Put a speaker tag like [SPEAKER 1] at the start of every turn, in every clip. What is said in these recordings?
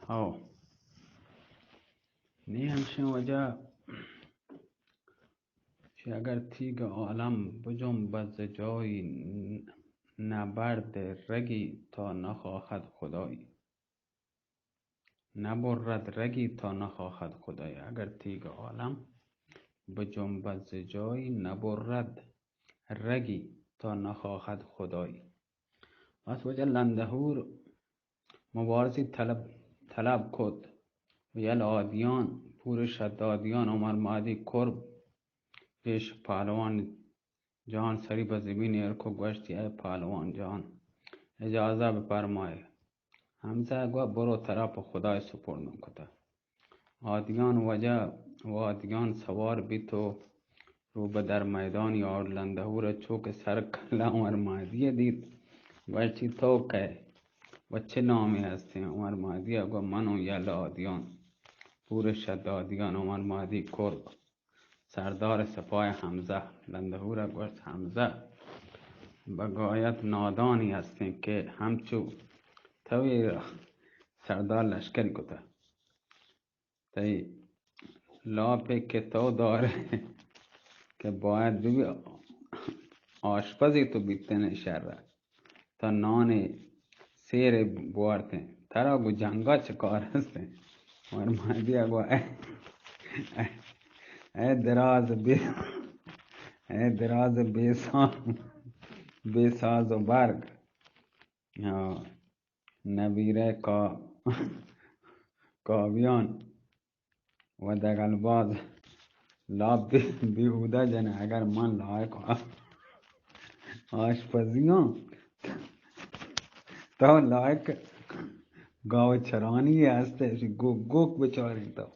[SPEAKER 1] ها نی همچین وجه که اگر تیگ عالم بجنبد ز جایی، نبرد رگی تا نخواهد خدایی. نبرد رگی تا نخواهد خدایی. اگر تیگ عالم بجنبد ز جایی، نبرد رگی تا نخواهد خدایی. پس وجه لندهور مبارزی طلب کد و یل آدیان پور شدادیان عمر مادی کرب پیش پهلوان جهان سری به زمین ارکو گوشتی ای پهلوان جهان اجازه بفرمای. حمزه گو برو طرف خدای سپرد کده. آدیان وجه و آدیان سوار بی تو رو به در میدان یار. لندهور چوک سر کله عمر مهدی دید گوشتی تو که و چه نامی هستی؟ عمر مهدی گو منو یل آدیان پور شدادیان عمر مهدی کرب سردار سپاه حمزه. لندهور گوشت حمزه بگایت نادانی هستیم که همچو توی را سردار لشکری کده. تی لاپی که تو داره که باید ببی آشپزی تو بیتن شهر تا نان سیر بوارته ترا گو جنگا چه کار هسته؟ عمر مهدی گو ای دراز بی ساز و برگ نبیره کاویان و دگلباز لاب بیهوده جنه. اگر من لایق آشپزیام تو لایق گاو چرانی هستش. گوک بچارین تو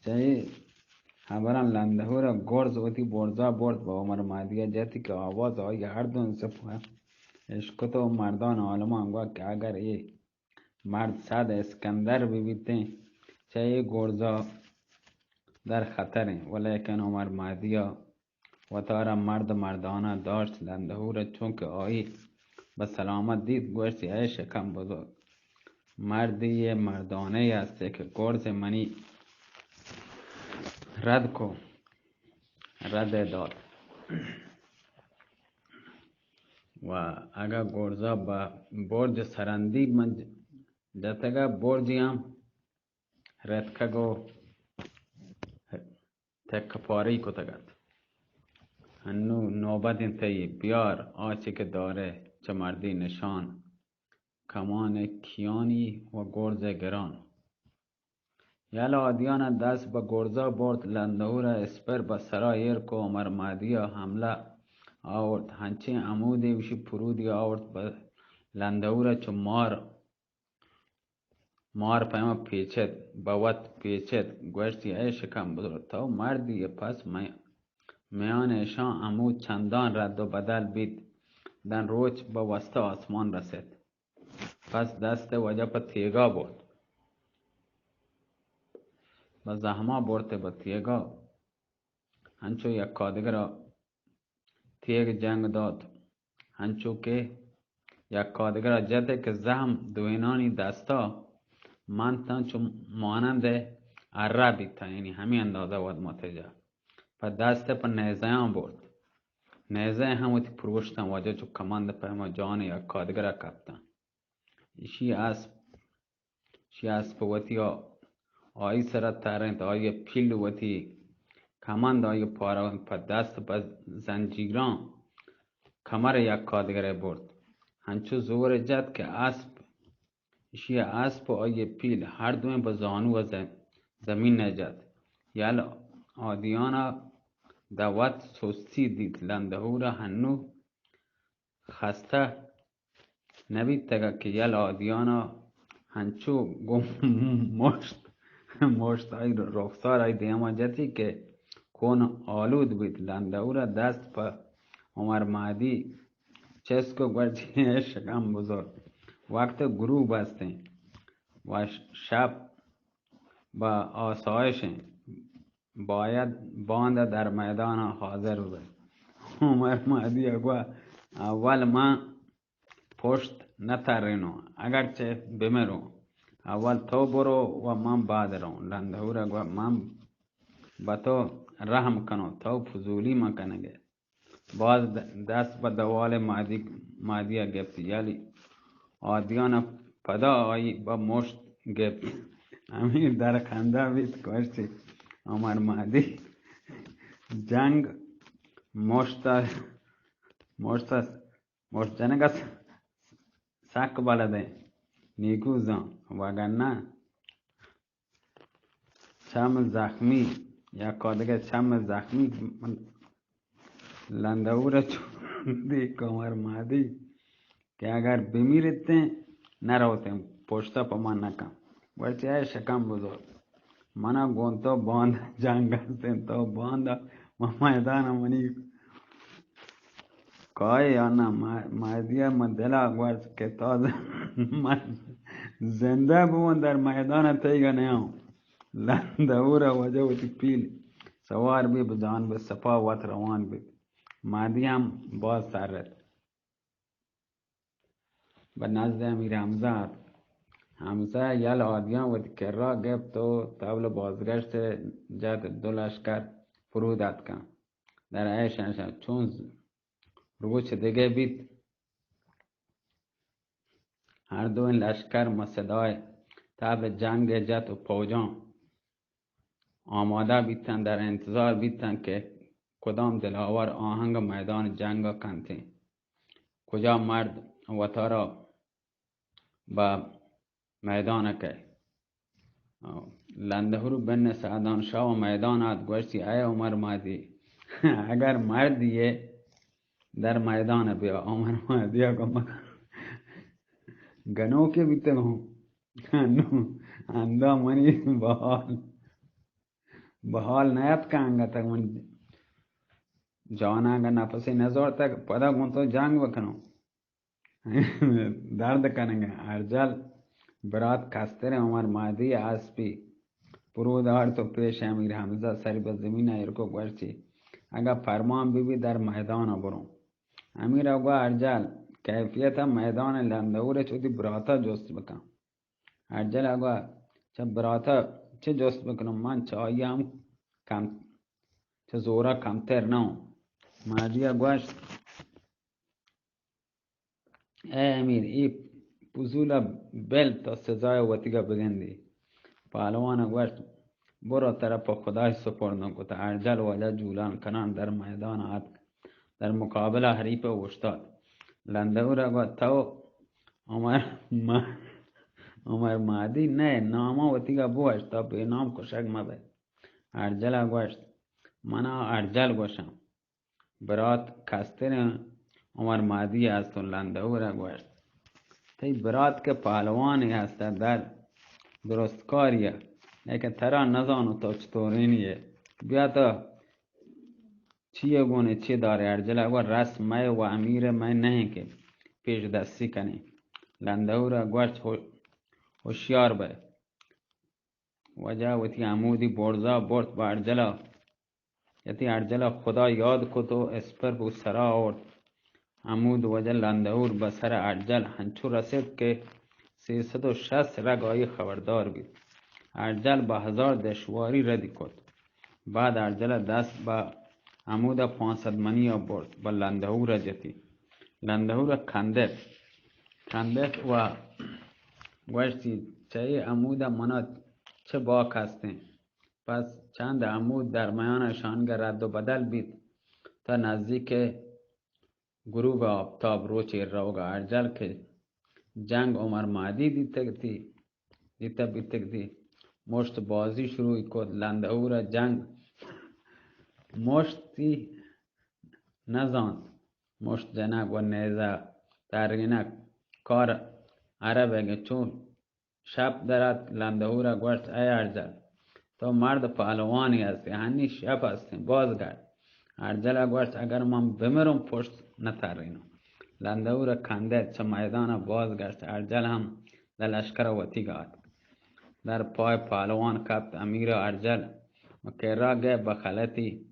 [SPEAKER 1] چه خبرم لندهور گرز وتی برزا برد با عمر مهدی جتی که آواز آئی هر دون سپاه عشق تو مردان عالم انگوا که اگر ای مرد صد اسکندر بیبیتے چه ای گرزا در خطر ہیں. ولیکن عمر مهدی و تارا مرد مردانه داشت. لندهور چونکه آئی به سلامت دید گوشتی ای شکم بزرگ مردی مردانه هستی که گرز منی رد کو. رد داد و اگر گرزا با برج سرندی من جتگا برجی هم رتکگو تک پاری کتگد. هنو نوبت انتهی بیار آچه که داره چه مردی نشان. کمان کیانی و گرز گران. یل آدیان دست به گرزا برد. لندهور اسپر به سرای ارک و عمر مهدی حمله آورد. هنچه عمودی وشی پرودی آورد به لندهور چو مار پیما پیچد بوت پیچد گوشتی ای شکم بزرگ تو مردی. پس میان ایشان عمود چندان رد و بدل بید دن روچ به وسط آسمان رسید. پس دست وجه په تیگا برد به زحما برده به تیگا هنچو یکا دیگر تیگ جنگ داد. هنچو که یکا دیگر جده که زحم دوینانی دستا منتن چو مانند اره بیتا یعنی همین اندازه ود متجه. پس دست پر نیزه هم برد. نیزه هموتی پروشتن واجه چو کمند پیما جان یکا دیگر کپتن. شی اسب وتی آئی سرت ترند آئی پیل وتی کمند آئی پارا پا دست با زنجیران کمر یکا دیگر برد. هنچو زور جد که شی اسب و آئی پیل هر دوین با زانو و زمین نجد. یل آدیانا دوت سستی دید. لندهور هنو خسته نبید تگه که یل آدیانا هنچو گم مشت ای رخسار ای دیما جتی که کون آلود بید. لندهور دست پا عمر مهدی چسکو گوشتی شکم بزرگ وقت غروب هستیم و شب با آسایش باید باند در میدان حاضر بود. عمر مهدی اول من پشت نترینو اگرچه بمیرو اول تو برو و من بعد رو. لندهور گفت من به تو رحم کنم، تو فضولی مکنگه. باز دست به دوال مادی گفت، یلی آدیان پدا آیی با مشت گفت. امیر در خنده بیت کشتی عمر مادی جنگ مشت مشت مشت جنگ است سک بلده نیکو زن، وگرنه چم زخمی یا کادگه چم زخمی لندهور چوندی کمر مادی که اگر بمیرته نروتیم پشتا پا من نکن. ورچه های شکم بزرگ منا گونتو باند جنگ هستیم تو باند و میدان منی کای یا نه مادی من دلا گوشت که تازه من زنده بون در میدان تیگا نیام. لندهور وجه وتی پیل سوار بی بجان به سپا وط روان بی. مادی هم باز سرد به نزد امیر حمزه. حمزه یل آدیان وتی کرا گفت تو تبل بازگشت جد دو لشکر فرودت کن در ایشنشن. چون روچ دیگه بیت هر دو این لشکر مصدای تبل جنگ جد و پوجان آماده بیتن، در انتظار بیتن که کدام دلاور آهنگ میدان جنگ کنته، کجا مرد وطا را به میدان که. لندهور بن سعدان شاه و میدانت گوشتی ای عمر مادی اگر مردیه در میدان بیا. عمر مادی گفت گنو که بیته گم اندا منی بحال نیت کنگا تک من جوانانگا نفسی نزور تک پدا گون جنگ بکنو درد کننگا. ارجل برات کستر عمر مادی اسبی فرودار تو پیش امیر حمزه سری به زمین ایرکو گوشتی اگر فرمان بی در میدان برو. امیر اگو ارجل کیفیت میدان لندهور چودی براتا جست بکن. ارجل اگو چه براتا چه جست بکنم من چایی هم کم چه زورا کمتر نو. مادی گوشت ای امیر ای پزولا بل تا سزای وطیگا بگندی. پهلوان گوشت برو طرف خدای سپردن کتا. ارجل وجه جولان کنان در میدان آد در مقابل حریف اوشتاد. لندهور گوشت تو عمر مادی نه ناما وطیگا بوشت تا به نام کشک مبه. ارجل گوشت منا ارجل گوشم برات کستر عمر مادی است. و لندهور گوشت تی برات که پهلوانی هست در درستکاریه لیکن ترا نزانو تو چطورینیه بیا تا چیه گونه چی داره. ارجل اگر رسم می و امیر می نہیں که پیش دستی کنی. لندهور گوشت ہوشیار به وجه وتی عمودی برزا برد با ارجلا یتی ارجلا خدا یاد کتو اسپر بو سرا آورد عمود. وجه لندهور به سر ارجل هنچو رسید که 360 رگ آیی خبردار بید. ارجل با 1000 دشواری ردی کد. بعد ارجل دست با عمود 500 منی برد با لندهور جتی. لندهور کندت و گوشتی چه عمود منا چه باک هستیم. پس چند عمود در میانشان رد و بدل بید تا نزدیک غروب آفتاب روچی روگا. ارجل که جنگ عمر مادی دیتا بیتگدی مشت بازی شروع کد. لندهور جنگ مشتی نزاند مشت جنگ و نیزه ترگینک کار عربه چون شب درد. لندهور گوشت ای ارجل تو مرد پهلوانی هستی هنی شب هستیم بازگرد. ارجل گوشت اگر من بمیرم پشت نترینم. لندهور کنده چه میدان بازگشت. ارجل هم در لشکر وطی گاد در پای پهلوان کبت. امیر ارجل مکرا گه بخلطی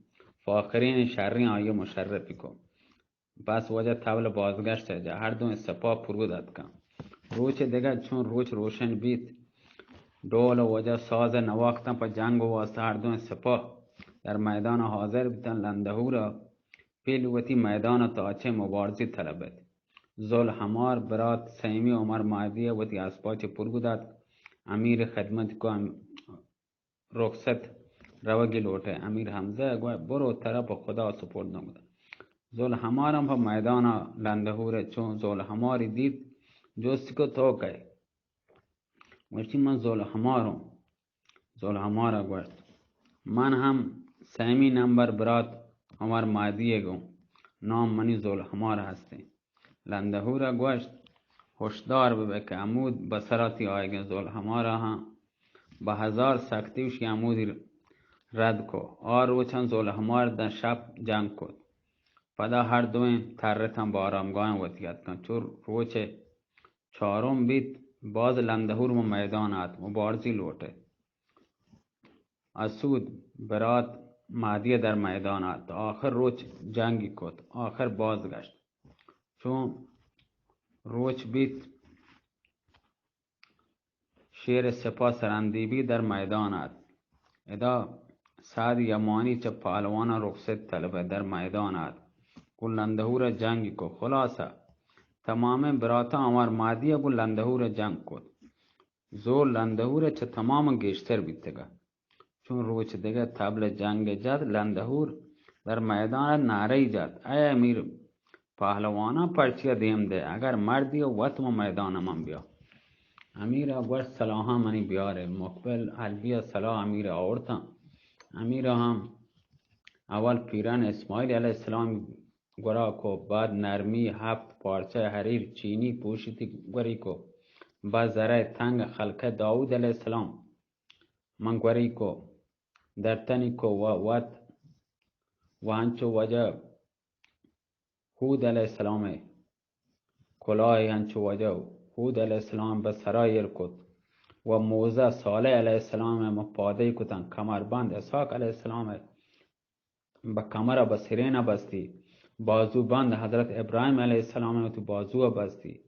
[SPEAKER 1] فاخرین شرین آیه مشرفی کن. پس وجه تبل بازگشت جا هر دو سپاه فرودت کن. روچ دیگر چون روچ روشن بیت دول و وجه ساز نواختن پا جنگ و واسطه هر دو سپاه در میدان حاضر بیتن. لندهو را پیلوتی میدان تاچه مبارزی طلبت. زل همار برات سیمی عمر مهدی وتی اسپاچ پرگودد. امیر خدمت کو رخصت روگی لوٹه. امیر حمزه گوه برو طرف خدا سپرد نموده. زل همارم پا میدان لندهو را چون زل هماری دید جستی کو تو که گوشتی من زل همارم. زل همارا گوشت من هم سیمی نمبر برات عمر مهدی گو نام منی زل همار هستی. لندهو را گوشت هشدار ببه که عمود بسراتی آیگه. زل همارا هم به 1000 سختیوشی عمودی رد کو. آر چند زل همار در شب جنگ کد. پدا هر دوین ترتن با آرامگاه وطیت کن. چون روچ چارم بیت باز لندهور و میدان آت مبارزی لوٹه. اسود برات مهدی در میدان آت. آخر روچ جنگی کد. آخر باز گشت. چون روچ بیت شیر سپاه سرندیبی در میدان آت. ادا سعد یمانی چه پهلوان رخصت طلبه در میدان آت. گل لندهو را جنگی کو. خلاصه تمام براتا عمر مهدی گل لندهو را جنگ کد. زول لندهو را چه تمام گشتر بیتگه. چون روچ دیگه تبل جنگ جد لندهور در میدان نعره جد ای امیر پهلوانا پرچیا دیم ده اگر مردی و وطم میدان من بیا. امیر گوشت سلاحا منی بیاره. مقبل حلبی سلاح امیر آورتا. امیر هم اول پیران اسماعیل علیه السلام گورا کو. بعد نرمی 7 پارچه حریر چینی پوشیتی گوری کو. بعد ذره تنگ خلقه داود علیه السلام من گوری کو در تنی کو و هنچو وجه هود علیه السلام کلاه هنچو وجه هود علیه السلام به سرایر کد. و موزه صالح علیه السلام مپاده کتن. کمربند اسحاق علیه السلام به کمر به سرین بستی. بازو بند حضرت ابراهیم علیه السلام تو بازو بستی.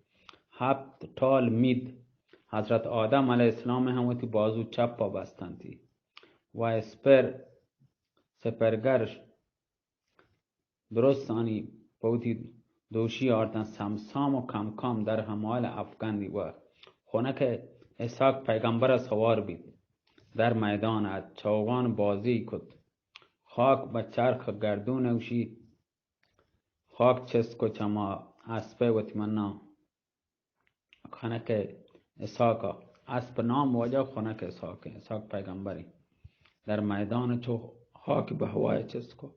[SPEAKER 1] 7 تال مید حضرت آدم علیه السلام هم تو بازو چپ بستندی. و سپرگرش درست آنی بودی دوشی آردن سمسام و کم کم در همال افغاندی. و خونک اسحاق پیغمبر سوار بید در میدان چوغان بازی کد. خاک به چرخ گردون اوشی خاک چسکو چما اسبه و تمنا خونک اسحاق اسب نام وجه خونک اسحاق پیغمبری در میدان چو خاک به هوای چسکو.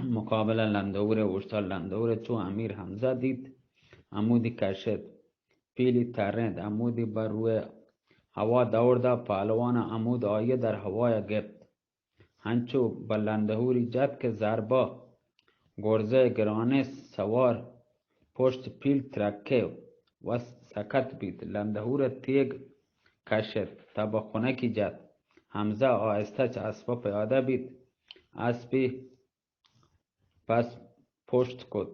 [SPEAKER 1] مقابل لندهور اوشتال لندهور چو امیر حمزه دید عمودی کشد پیلی ترند عمودی بر روی هوا دورده. پهلوان عمود آیه در هوای گرد هنچو به لندهوری جد که ضربا گرزه گرانه سوار پشت پیل ترکه و سکت بید. لندهور تیگ کشد تا به خونکی جد. حمزه آهسته چه اسبا پیاده بید. اسبی پس پشت کد.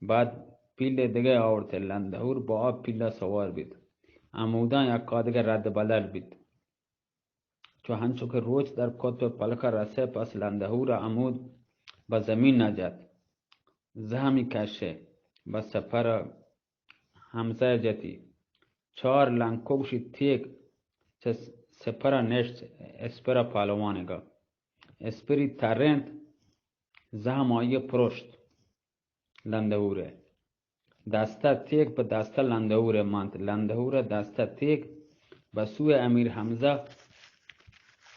[SPEAKER 1] بعد پیل دیگه آورد. لندهور با آب پیل سوار بید. عمودان یکا دیگه رد بدل بید. چو هنچو که روچ در قطب پلک رسه پس لندهور عمود به زمین نجد. زهمی کشه به سپر حمزه جتی. 4 لنکوشی تیگ چه سپر نشت اسپر پهلوانگا. اسپری ترند زهم آیه پرشت لندهوره. دسته تیگ به دسته لندهوره ماند. لندهوره دسته تیگ به سوی امیر حمزه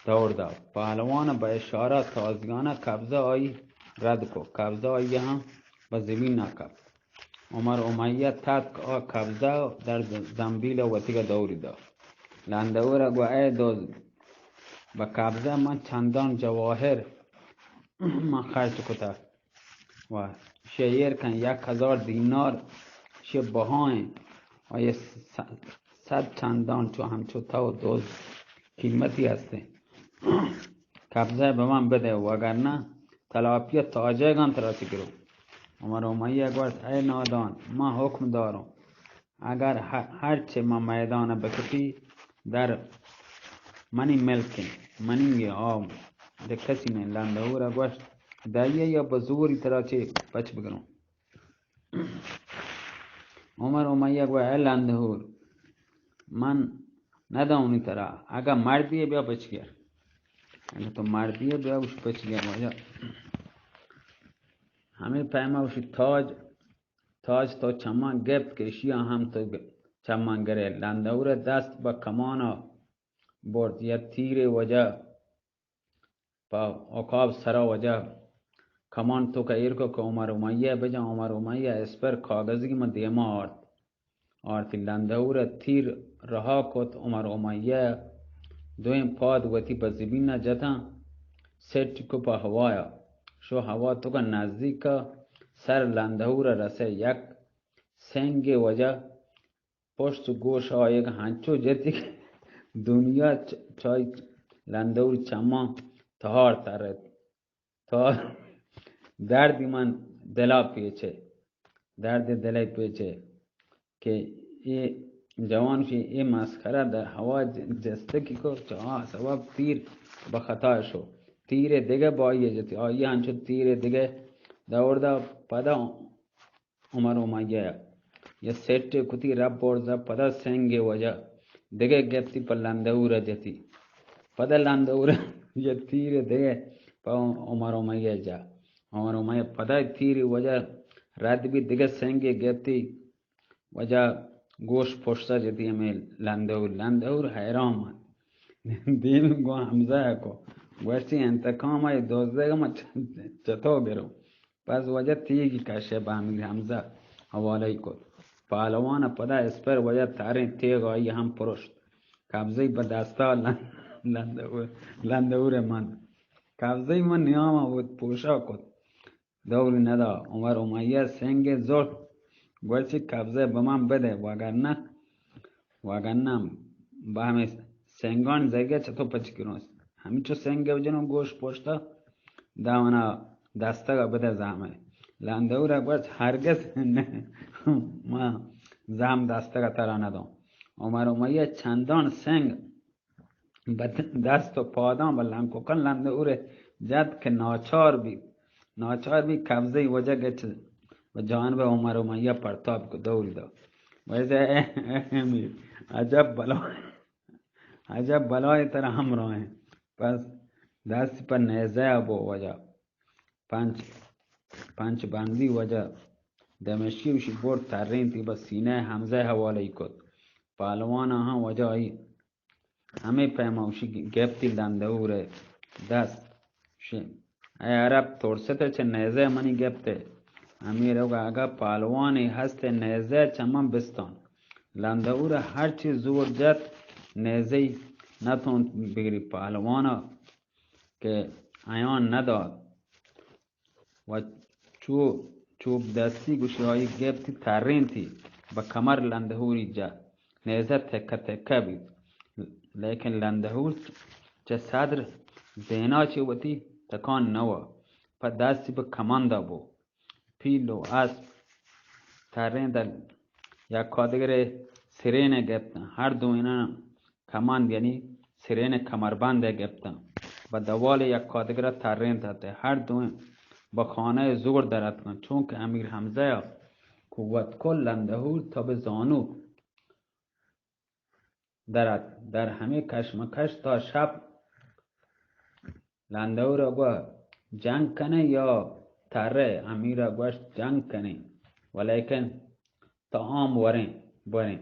[SPEAKER 1] دورده. پهلوان به اشاره تازیانه قبضه آیی رد کو. قبضه آیی هم به زمین نکب. عمر امیه تد قبضه در زنبیل وطیق دوریده. لندهوره گو ای دوز به قبضه من چندان جواهر من خرج کتا و شیر کن 1000 دینار شه بهاین و یه 100 چندان چو همچو تا دوز قیمتی هسته. قبضه به من بده وگرنه تلاپی تاجه گان تراسی کرو. عمر امیه گوشت ای نادان من حکم دارم اگر هرچه من میدان بکشی در منی ملکن منی آم ده کسی نه. لندهور گوشت دایه یا بزوری ترا چه بچ بگرم. عمر امیه گوه ای لندهور من نداونی ترا اگه مردیه بیا بچگر، اگه تو مردیه بیا وش بچگر. واجه همه پیمه وشی تاج تو چمان گفت کشی هم تو چمان گره. لندهور دست با کمانا برد یا تیر وجه با عقاب سرا وجه کمان تو که ایرکو که عمر امیه بجا. عمر امیه اسپر کاغذی ما دیما آرتی. لندهور تیر رها کت. عمر امیه دویم پاد وتی بزبین نجتا سٹ کو پا هوایا شو هوا تو که نزدیک سر لندهور رسه یک سنگ وجه پشت گوش آیگ هنچو جتی دنیا چای لندهور چما تهار ترد تا دردی من دلا پیچه درد دلی پیچه که ای جوانشی ای مسخره در هوا جسته کی کو چه سبب تیر به خطا شو. تیر دیگه بایی جتی آیه هنچو تیر دیگه دورده پدا عمر امیه یا سیٹ کتی رب برده پدا سنگ وجه دیگه گفتی پر لندهور جتی پدا لندهور یا تیر دیگه پا عمر امیه جا. عمر امیه پدا تیر وجه رد بی دیگه سنگ گفتی وجه گوش پشتا جتی ہمیں لندهور حیران من دیم گو حمزه کو گوشتی انتقام های دوزده ما چطور گرو پس وجه تیگی کشه با امیر حمزه حواله کد. پهلوان پدا اسپر وجه تارین تیگ آئی هم پرشت قبضه به دستا لندهور من قبضه من نیام بود پوشا کد دوری ندا. عمر امیه سنگ زور گوشتی قبضه به من بده وگرنه با همه سنگان زگه چطور پچکرون همین چو سنگ بجنم گوش پشتا داونا دسته بده زحمه. لندهور گوشت هرگز نه ما زحم دسته ترا ندام. عمر امیه چندان سنگ دست و پادام و لنکوکن لندهور جد که ناچار بی قبضه وجه گچ و جانب عمر امیه پرتاب کو دوری دا. ویسے امیر عجب بلای تر هم راه ہیں. پس دست پر نیزه ابو وجه پنچ بندی وجه دمشقی وشی برد ترین تی با سینه حمزه حواله کد. پهلوان ها وجه آئی همه پیموشی گفتی لندهور دست ای عرب ترسته چه نیزه منی گفته. امیر اگه پهلوانی هست نیزه چمان بستان. لندهور هرچی زور جد نیزه نتون بگیری. پهلوانا که ایان نداد و چوب دستی گوشی های گفتی ترین تی با کمر لندهوری جا نیزه تکه تکه بید. لیکن لندهور چه صدر زینا چی وطی تکان نوا پا دستی به کمانده بو. پیل و اسب ترین در یک کادگر سرین گفتن. هر دو اینا کماند یعنی سرین کمربند گفتن و دوال یک کادگر ترین تاته. هر دو با خانه زور درد کن چون که امیر حمزه قوت کل لندهور تا به زانو درد در همه کشمکش تا شب. لندهور گوه جنگ کنه یا تره. امیر گوشت جنگ کنه ولیکن تا آم برین.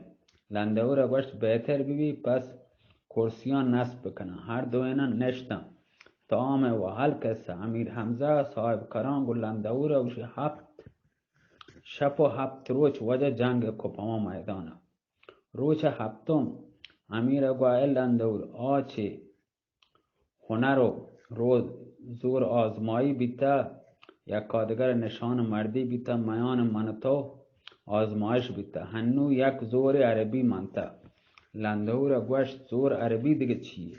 [SPEAKER 1] لندهور گوشت بهتر ببی پس کرسیان نصب بکنه. هر دو اینا نشتن تا آم و حل کسه. امیر حمزه صاحب کران گو لندهور وشی 7 شب و 7 روز وجه جنگ کپما میدانه. روز 7م امیر گوه ای لندهور آچه هنر و روز زور آزمایی بیتا یک کادگر نشان مردی بیتا میان من تو آزمایش بیتا. هنو یک زور عربی منتا. لندهور گوشت زور عربی دیگه چیه؟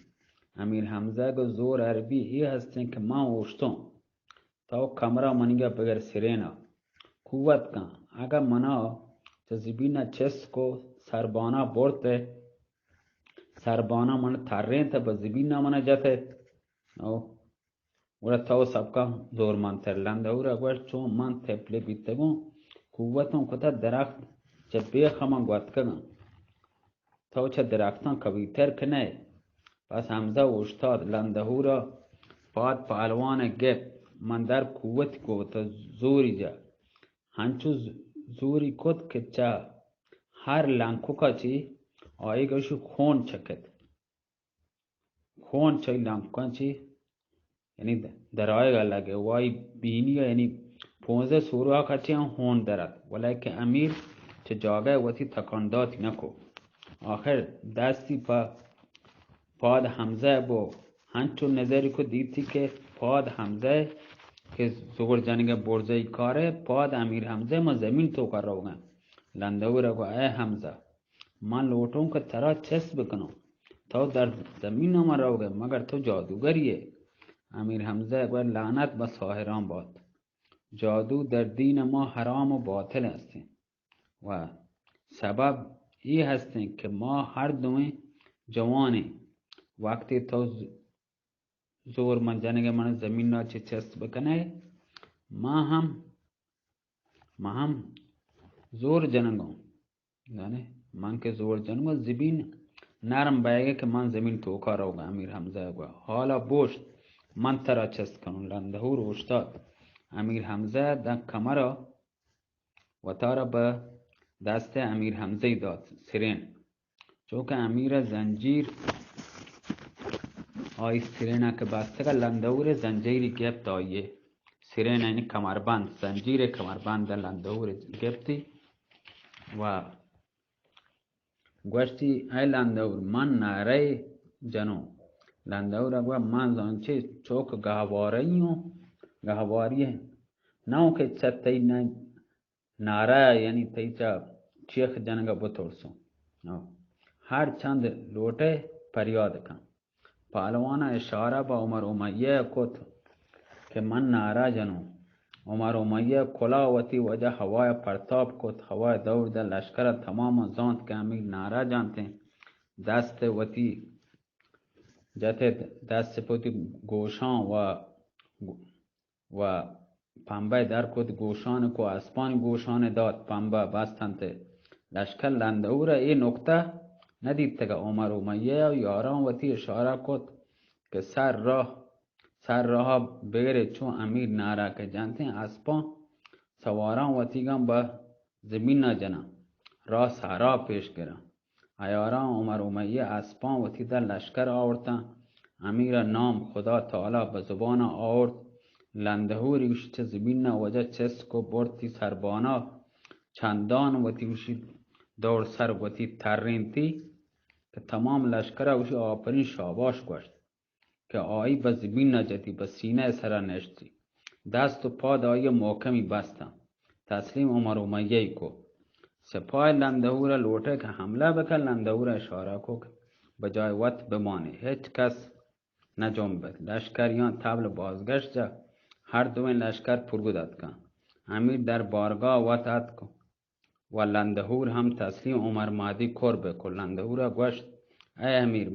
[SPEAKER 1] امیر حمزه گو زور عربی ای هستن که من اوشتم تا کمرا منیگه بگر سرینا قوت کن. اگه منا جذبینا چس کو سربانا برده سربانا من ترین تا به زبین من جته او ورا تو سبکا زور من ترلنده ورا گوش چون من تپلی بیتگون قوتون کتا درخت چه بیخ من گوت کگن تو چه درختان کبیتر کنه پس حمزه اشتاد لنده ورا پاد پهلوان گپ من در قوت گوت زوری جا هنچو زوری کد که چه هر لنکو کا چی آئی گوشی خون چکد خون چای لنکو چی یعنی در آئیگا لگه وای بینی یعنی 15 سوره کا چی خون درد ولیکن امیر چه جاگه وتی تکانداتی نکو آخر دستی پاد حمزه بو هنچو نظری کو دیتی که پاد حمزه که زور جنگ برزه کاره پاد امیر حمزه ما زمین تو کر روگن لنده او رگو ای حمزه من لوٹوں که ترا چس بکنم تو در زمین ما روگه مگر تو جادوگریه امیر حمزه گوید لعنت به ساحران باد جادو در دین ما حرام و باطل هستیم و سبب ای هستیم که ما هر دوی جوانی وقتی تو زور من جنگ من زمین را چه چست بکنه ما هم زور جنگم یعنی من که زور جنگم زبین نرم بیگه که من زمین توکا روگه امیر حمزه گوه حالا بوشت من ترا چست کنم لنده رو اشتاد امیر حمزه در کمر و تارا به دست امیر حمزه داد سرین چونکه امیر زنجیر آی سرینه که بسته لندهور زنجیری گفت آیه سرین یعنی کمربند زنجیر کمربند لندهور گفتی و گوشتی ای لندهور من نره جنو لندهور گوشت من زانچه چوک گهواریه نو که چه تی نره یعنی تی چه چیخ جنگا بطورسو هر چند لوٹه پریاد کن پهلوان اشاره با عمر امیه کت که من نعره جنو عمر امیه کلاوتی وجه هوای پرتاب کت هوای دور در لشکر تمام زاند که امیر نعره جانتے دست وتی جته دست پوتی گوشان و پنبه در کت گوشان کو اسپان گوشان داد پنبه بستند لشکر لندهور این نکته ندید که عمر امیه و یاران وتی اشاره کد که سر راه بگره چون امیر نعره که جانتے اسپان سواران وتیگان به زمین نجنن راه صحرا پیش گرن ایاران عمر امیه اسپان وتی در لشکر آوردن امیر نام خدا تعالی به زبان آورد لندهوری چه زمین وجه چست کو برتی سربانا چندان وتی دور سر وتی ترینتی که تمام لشکر اوشی آفرین شاباش گوشت که آیی به زمین نجتی به سینه سر نشتی دست و پا دایی محکمی بستم تسلیم عمر امیه کو سپاه لندهور لوٹه که حمله بکن لندهور اشاره کو به جای وقت بمانه هیچ کس نجنبد لشکریان تبل بازگشت جا هر دوین لشکر پرگودت کن امیر در بارگاه وطعت کن و لندهور هم تسلیم عمر مادی کر بکن لندهور گوشت ای امیر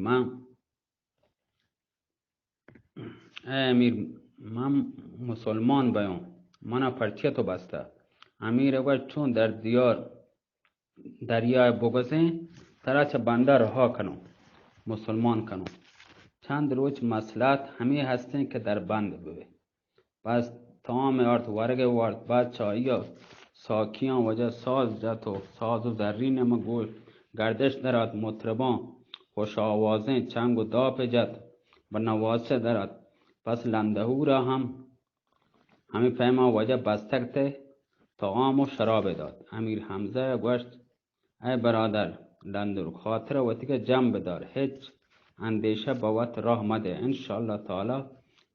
[SPEAKER 1] من مسلمان بیام منا پرچه تو بسته امیر گوشت چون در دریای بگذین ترا چه بنده رها کنم مسلمان کنم چند روز مصلحت همه هستین که در بند بوه پس تمام ارد ورگ ورد بعد چایی ساکیان وجه ساز جت و ساز و زرین مگوش گردش درد مطربان خوش آوازین چنگ و داپ جت و نواسه درد پس لندهورا همه پیما وجه بستکته طعام و شراب داد امیر حمزه گوشت ای برادر لندهور خاطر وتی که جمع بدار هیچ اندیشه باوت راه مده انشاءالله تعالی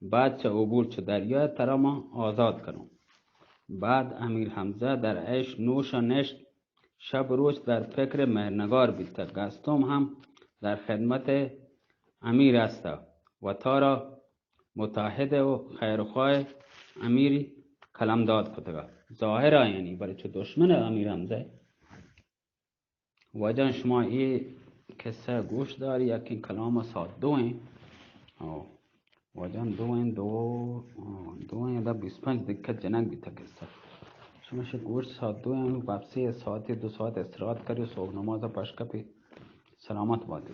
[SPEAKER 1] بعد چه عبور چه دریا ترا ما آزاد کنم بعد امیر حمزه در عیش نوش و نشت شب روز در فکر مهرنگار بیته گستم هم در خدمت امیر است و تارا متحد و خیرخواه امیری کلم داد کتگا ظاهرا یعنی برای چه دشمن امیر حمزه وجه شما ای قصه گوش داری یکی کلام ساعت دو ہیں وجان دو ہیں دا 25 دقیقه جنگ بیتا قصه شما گوش ساعت دو ہیں واپسی ساعت 2 ساعت استراحت کری صبح نماز پشکا پی سلامت باتی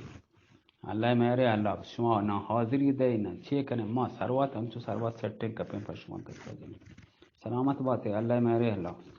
[SPEAKER 1] الله میره الله شما نه حاضری ده نه چیه کنه ما ثروت همچو ثروت سٹنگ کپیم پر شما قصه جنگ سلامت باتی الله میره الله